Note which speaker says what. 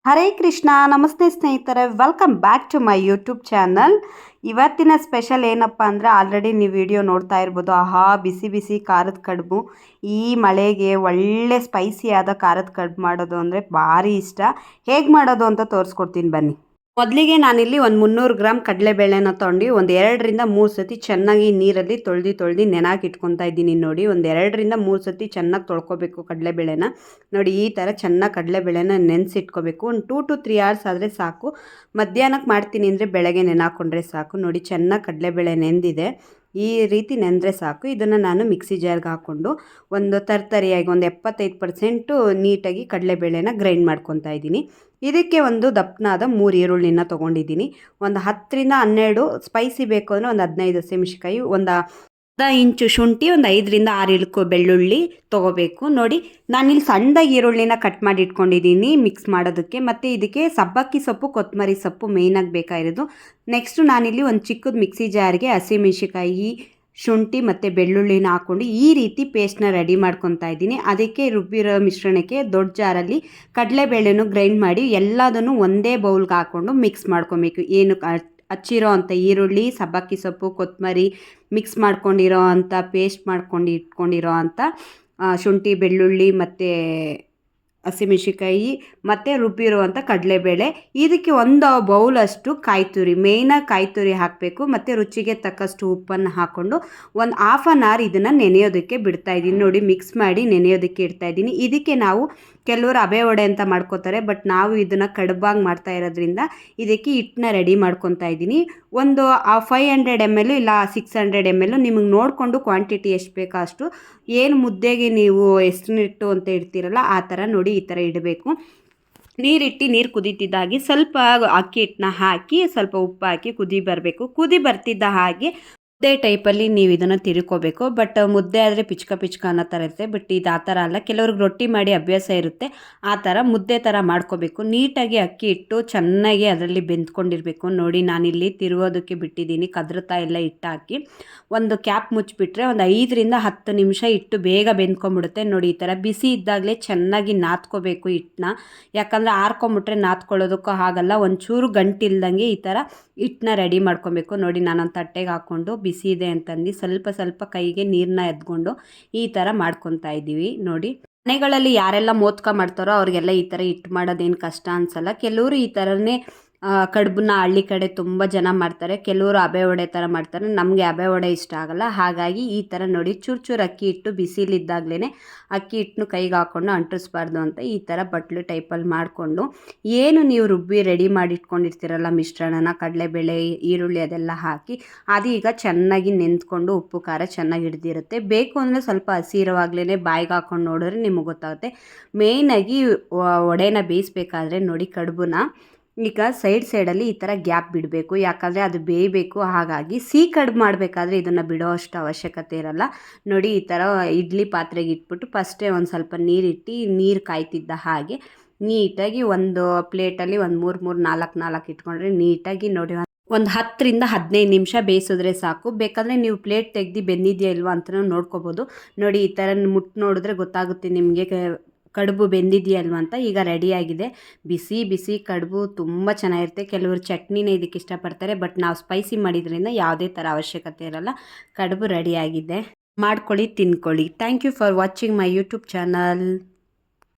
Speaker 1: ಹರೇ ಕೃಷ್ಣ. ನಮಸ್ತೆ ಸ್ನೇಹಿತರೆ, welcome back to my YouTube channel. ಇವತ್ತಿನ ಸ್ಪೆಷಲ್ ಏನಪ್ಪ ಅಂದರೆ, ಆಲ್ರೆಡಿ ನೀವು ವಿಡಿಯೋ ನೋಡ್ತಾ ಇರ್ಬೋದು. ಆಹಾ, ಬಿಸಿ ಬಿಸಿ ಖಾರದ ಕಡುಬು. ಈ ಮಳೆಗೆ ಒಳ್ಳೆ ಸ್ಪೈಸಿಯಾದ ಖಾರದ ಕಡುಬು ಮಾಡೋದು ಅಂದರೆ ಭಾರಿ ಇಷ್ಟ. ಹೇಗೆ ಮಾಡೋದು ಅಂತ ತೋರಿಸ್ಕೊಡ್ತೀನಿ ಬನ್ನಿ. ಮೊದಲಿಗೆ ನಾನಿಲ್ಲಿ ಒಂದು 300 ಗ್ರಾಮ್ ಕಡಲೆಬೇಳೆನ ತೊಗೊಂಡು ಒಂದು 2ರಿಂದ 3 ಸತಿ ಚೆನ್ನಾಗಿ ನೀರಲ್ಲಿ ತೊಳೆದು ನೆನಾಕಿ ಇಟ್ಕೊತಾ ಇದ್ದೀನಿ. ನೋಡಿ, ಒಂದು 2ರಿಂದ 3 ಸತಿ ಚೆನ್ನಾಗಿ ತೊಳ್ಕೊಬೇಕು ಕಡಲೆಬೇಳೆನ. ನೋಡಿ, ಈ ಥರ ಚೆನ್ನಾಗಿ ಕಡಲೆಬೇಳೆನ ನೆನೆಸಿಟ್ಕೋಬೇಕು. ಒಂದು 2 to 3 hours ಆದರೆ ಸಾಕು. ಮಧ್ಯಾಹ್ನಕ್ಕೆ ಮಾಡ್ತೀನಿ ಅಂದರೆ ಬೆಳಗ್ಗೆ ನೆನಾಕೊಂಡ್ರೆ ಸಾಕು. ನೋಡಿ, ಚೆನ್ನಾಗಿ ಕಡಲೆಬೇಳೆ ನೆಂದಿದೆ. ಈ ರೀತಿ ನೆಂದರೆ ಸಾಕು. ಇದನ್ನು ನಾನು ಮಿಕ್ಸಿ ಜಾರ್ಗೆ ಹಾಕ್ಕೊಂಡು ಒಂದು ತರ್ತರಿಯಾಗಿ ಒಂದು 75% ನೀಟಾಗಿ ಕಡಲೆಬೇಳೆನ ಗ್ರೈಂಡ್ ಮಾಡ್ಕೊತಾ ಇದ್ದೀನಿ. ಇದಕ್ಕೆ ಒಂದು ದಪ್ಪನಾದ 3 ಈರುಳ್ಳಿನ ತೊಗೊಂಡಿದ್ದೀನಿ. ಒಂದು 10ರಿಂದ 12 ಸ್ಪೈಸಿ ಬೇಕು ಅಂದರೆ ಒಂದು 15 ಹಸಿಮೆಣಸಿನಕಾಯಿ, ಒಂದು ಅರ್ಧ ಇಂಚು ಶುಂಠಿ, ಒಂದು 5ರಿಂದ 6 ಇಳ್ಕೊ ಬೆಳ್ಳುಳ್ಳಿ ತೊಗೋಬೇಕು. ನೋಡಿ, ನಾನಿಲ್ಲಿ ಸಣ್ಣದಾಗಿ ಈರುಳ್ಳಿನ ಕಟ್ ಮಾಡಿ ಇಟ್ಕೊಂಡಿದ್ದೀನಿ ಮಿಕ್ಸ್ ಮಾಡೋದಕ್ಕೆ. ಮತ್ತು ಇದಕ್ಕೆ ಸಬ್ಬಕ್ಕಿ ಸೊಪ್ಪು, ಕೊತ್ತಂಬರಿ ಸೊಪ್ಪು ಮೇಯ್ನಾಗಿ ಬೇಕಾಗಿರೋದು. ನೆಕ್ಸ್ಟು ನಾನಿಲ್ಲಿ ಒಂದು ಚಿಕ್ಕದು ಮಿಕ್ಸಿ ಜಾರ್ಗೆ ಹಸಿಮೆಣಸಿನಕಾಯಿ, ಶುಂಠಿ ಮತ್ತು ಬೆಳ್ಳುಳ್ಳಿನ ಹಾಕ್ಕೊಂಡು ಈ ರೀತಿ ಪೇಸ್ಟ್ನ ರೆಡಿ ಮಾಡ್ಕೊತಾ ಇದ್ದೀನಿ. ಅದಕ್ಕೆ ರುಬ್ಬಿರೋ ಮಿಶ್ರಣಕ್ಕೆ ದೊಡ್ಡ ಜಾರಲ್ಲಿ ಕಡಲೆಬೇಳೆನೂ ಗ್ರೈಂಡ್ ಮಾಡಿ ಎಲ್ಲದನ್ನು ಒಂದೇ ಬೌಲ್ಗೆ ಹಾಕ್ಕೊಂಡು ಮಿಕ್ಸ್ ಮಾಡ್ಕೊಬೇಕು. ಏನು ಹಚ್ಚಿರೋ ಅಂಥ ಈರುಳ್ಳಿ, ಸಬ್ಬಕ್ಕಿ ಸೊಪ್ಪು, ಕೊತ್ತಂಬರಿ ಮಿಕ್ಸ್ ಮಾಡ್ಕೊಂಡಿರೋ ಅಂಥ ಪೇಸ್ಟ್ ಮಾಡ್ಕೊಂಡು ಇಟ್ಕೊಂಡಿರೋ ಅಂಥ ಶುಂಠಿ, ಬೆಳ್ಳುಳ್ಳಿ ಮತ್ತು ಹಸಿಮೆಣಸಿನಕಾಯಿ ಮತ್ತು ರುಬ್ಬಿರುವಂಥ ಕಡಲೆಬೇಳೆ. ಇದಕ್ಕೆ ಒಂದು ಬೌಲಷ್ಟು ಕಾಯಿ ತುರಿ, ಮೇಯ್ನಾಗಿ ಕಾಯಿ ತುರಿ ಹಾಕಬೇಕು. ಮತ್ತು ರುಚಿಗೆ ತಕ್ಕಷ್ಟು ಉಪ್ಪನ್ನು ಹಾಕ್ಕೊಂಡು ಒಂದು 1/2 hour ಇದನ್ನು ನೆನೆಯೋದಕ್ಕೆ ಬಿಡ್ತಾಯಿದ್ದೀನಿ. ನೋಡಿ, ಮಿಕ್ಸ್ ಮಾಡಿ ನೆನೆಯೋದಕ್ಕೆ ಇಡ್ತಾಯಿದ್ದೀನಿ. ಇದಕ್ಕೆ ನಾವು ಕೆಲವರು ಅಬೆ ವಡೆ ಅಂತ ಮಾಡ್ಕೋತಾರೆ, ಬಟ್ ನಾವು ಇದನ್ನು ಕಡುಬಾಗಿ ಮಾಡ್ತಾ ಇರೋದ್ರಿಂದ ಇದಕ್ಕೆ ಹಿಟ್ಟನ್ನ ರೆಡಿ ಮಾಡ್ಕೊತಾ ಇದ್ದೀನಿ. ಒಂದು 500 ml ಇಲ್ಲ 600 ml ನಿಮಗೆ ನೋಡಿಕೊಂಡು ಕ್ವಾಂಟಿಟಿ ಎಷ್ಟು ಬೇಕೋ ಅಷ್ಟು. ಏನು ಮುದ್ದೆಗೆ ನೀವು ಹೆಸರಿಟ್ಟು ಅಂತ ಇಡ್ತೀರಲ್ಲ ಆ ಥರ ನೋಡಿ, ಈ ಥರ ಇಡಬೇಕು. ನೀರು ಕುದೀತಿದ್ದ ಸ್ವಲ್ಪ ಅಕ್ಕಿ ಹಿಟ್ಟನ್ನ ಹಾಕಿ ಸ್ವಲ್ಪ ಉಪ್ಪು ಹಾಕಿ ಕುದಿ ಬರಬೇಕು. ಕುದಿ ಬರ್ತಿದ್ದ ಹಾಗೆ ಮುದ್ದೆ ಟೈಪಲ್ಲಿ ನೀವು ಇದನ್ನು ತಿರ್ಕೋಬೇಕು. ಬಟ್ ಮುದ್ದೆ ಆದರೆ ಪಿಚ್ಕ ಅನ್ನೋ ಥರ ಇರುತ್ತೆ. ಬಟ್ ಇದು ಆ ಥರ ಅಲ್ಲ, ಕೆಲವ್ರಿಗೆ ರೊಟ್ಟಿ ಮಾಡಿ ಅಭ್ಯಾಸ ಇರುತ್ತೆ. ಆ ಥರ ಮುದ್ದೆ ಥರ ಮಾಡ್ಕೋಬೇಕು. ನೀಟಾಗಿ ಅಕ್ಕಿ ಹಿಟ್ಟು ಚೆನ್ನಾಗಿ ಅದರಲ್ಲಿ ಬೆಂದ್ಕೊಂಡಿರಬೇಕು. ನೋಡಿ, ನಾನಿಲ್ಲಿ ತಿರುಗೋದಕ್ಕೆ ಬಿಟ್ಟಿದ್ದೀನಿ, ಕದ್ರತಾ ಎಲ್ಲ ಹಿಟ್ಟು ಹಾಕಿ. ಒಂದು ಕ್ಯಾಪ್ ಮುಚ್ಚಿಬಿಟ್ರೆ ಒಂದು 5ರಿಂದ 10 ನಿಮಿಷ ಹಿಟ್ಟು ಬೇಗ ಬೆಂದ್ಕೊಂಡ್ಬಿಡುತ್ತೆ. ನೋಡಿ, ಈ ಥರ ಬಿಸಿ ಇದ್ದಾಗಲೇ ಚೆನ್ನಾಗಿ ನಾದ್ಕೋಬೇಕು ಹಿಟ್ಟನ್ನ. ಯಾಕಂದರೆ ಆರ್ಕೊಂಬಿಟ್ರೆ ನಾದ್ಕೊಳ್ಳೋದಕ್ಕೂ ಆಗಲ್ಲ. ಒಂಚೂರು ಗಂಟಿಲ್ದಂಗೆ ಈ ಥರ ಹಿಟ್ಟನ್ನ ರೆಡಿ ಮಾಡ್ಕೊಬೇಕು. ನೋಡಿ, ನಾನೊಂದು ತಟ್ಟೆಗೆ ಹಾಕ್ಕೊಂಡು ಬಿಸಿ ಇದೆ ಅಂತಂದು ಸ್ವಲ್ಪ ಕೈಗೆ ನೀರನ್ನ ಎದ್ಕೊಂಡು ಈ ಥರ ಮಾಡ್ಕೊತಾ ಇದ್ದೀವಿ. ನೋಡಿ, ಮನೆಗಳಲ್ಲಿ ಯಾರೆಲ್ಲ ಮೋದಕ ಮಾಡ್ತಾರೋ ಅವ್ರಿಗೆಲ್ಲ ಈ ಥರ ಹಿಟ್ಟು ಮಾಡೋದೇನು ಕಷ್ಟ ಅನಿಸಲ್ಲ. ಕೆಲವರು ಈ ಥರನೇ ಕಡುಬನ್ನ ಹಳ್ಳಿ ಕಡೆ ತುಂಬ ಜನ ಮಾಡ್ತಾರೆ. ಕೆಲವರು ಅಬೆ ವಡೆ ಥರ ಮಾಡ್ತಾರೆ. ನಮಗೆ ಅಬೆ ವಡೆ ಇಷ್ಟ ಆಗಲ್ಲ. ಹಾಗಾಗಿ ಈ ಥರ ನೋಡಿ, ಚೂರು ಅಕ್ಕಿ ಹಿಟ್ಟು ಬಿಸಿಲಿದ್ದಾಗಲೇ ಅಕ್ಕಿ ಹಿಟ್ಟನ್ನು ಕೈಗೆ ಹಾಕ್ಕೊಂಡು ಅಂಟಿಸ್ಬಾರ್ದು ಅಂತ ಈ ಥರ ಬಟ್ಲು ಟೈಪಲ್ಲಿ ಮಾಡಿಕೊಂಡು ಏನು ನೀವು ರುಬ್ಬಿ ರೆಡಿ ಮಾಡಿ ಇಟ್ಕೊಂಡಿರ್ತೀರಲ್ಲ ಮಿಶ್ರಣನ, ಕಡಲೆಬೇಳೆ, ಈರುಳ್ಳಿ ಅದೆಲ್ಲ ಹಾಕಿ ಅದೀಗ ಚೆನ್ನಾಗಿ ನೆಂದ್ಕೊಂಡು ಉಪ್ಪು ಖಾರ ಚೆನ್ನಾಗಿ ಹಿಡ್ದಿರುತ್ತೆ. ಬೇಕು ಅಂದರೆ ಸ್ವಲ್ಪ ಹಸಿ ಇರುವಾಗಲೇ ಬಾಯಿಗೆ ಹಾಕ್ಕೊಂಡು ನೋಡಿದ್ರೆ ನಿಮಗೆ ಗೊತ್ತಾಗುತ್ತೆ. ಮೇಯ್ನಾಗಿ ವಡೆನ ಬೇಯಿಸ್ಬೇಕಾದ್ರೆ ನೋಡಿ, ಕಡುಬನ್ನ ಈಗ ಸೈಡಲ್ಲಿ ಈ ಥರ ಗ್ಯಾಪ್ ಬಿಡಬೇಕು. ಯಾಕಂದರೆ ಅದು ಬೇಯಬೇಕು. ಹಾಗಾಗಿ ಕಡುಬು ಮಾಡಬೇಕಾದ್ರೆ ಇದನ್ನು ಬಿಡೋ ಅಷ್ಟು ಅವಶ್ಯಕತೆ ಇರಲ್ಲ. ನೋಡಿ, ಈ ಥರ ಇಡ್ಲಿ ಪಾತ್ರೆಗೆ ಇಟ್ಬಿಟ್ಟು ಫಸ್ಟೇ ಒಂದು ಸ್ವಲ್ಪ ನೀರು ಕಾಯ್ತಿದ್ದ ಹಾಗೆ ನೀಟಾಗಿ ಒಂದು ಪ್ಲೇಟಲ್ಲಿ ಒಂದು 3 ಇಟ್ಕೊಂಡ್ರೆ ನೀಟಾಗಿ ನೋಡಿ ಒಂದು 10ರಿಂದ 15 ನಿಮಿಷ ಬೇಯಿಸಿದ್ರೆ ಸಾಕು. ಬೇಕಂದರೆ ನೀವು ಪ್ಲೇಟ್ ತೆಗೆದು ಬೆಂದಿದೆಯಾ ಇಲ್ವಾ ಅಂತಲೂ ನೋಡ್ಕೋಬೋದು. ನೋಡಿ, ಈ ಥರ ಮುಟ್ಟು ನೋಡಿದ್ರೆ ಗೊತ್ತಾಗುತ್ತೆ ನಿಮಗೆ ಕಡುಬು ಬೆಂದಿದೆಯಲ್ವ ಅಂತ. ಈಗ ರೆಡಿಯಾಗಿದೆ. ಬಿಸಿ ಕಡುಬು ತುಂಬ ಚೆನ್ನಾಗಿರುತ್ತೆ. ಕೆಲವರು ಚಟ್ನಿನೇ ಇದಕ್ಕೆ ಇಷ್ಟಪಡ್ತಾರೆ, ಬಟ್ ನಾವು ಸ್ಪೈಸಿ ಮಾಡಿದ್ರಿಂದ ಯಾವುದೇ ಥರ ಅವಶ್ಯಕತೆ ಇರಲ್ಲ. ಕಡುಬು ರೆಡಿಯಾಗಿದೆ. ಮಾಡ್ಕೊಳ್ಳಿ, ತಿನ್ಕೊಳ್ಳಿ. Thank you for watching my YouTube channel.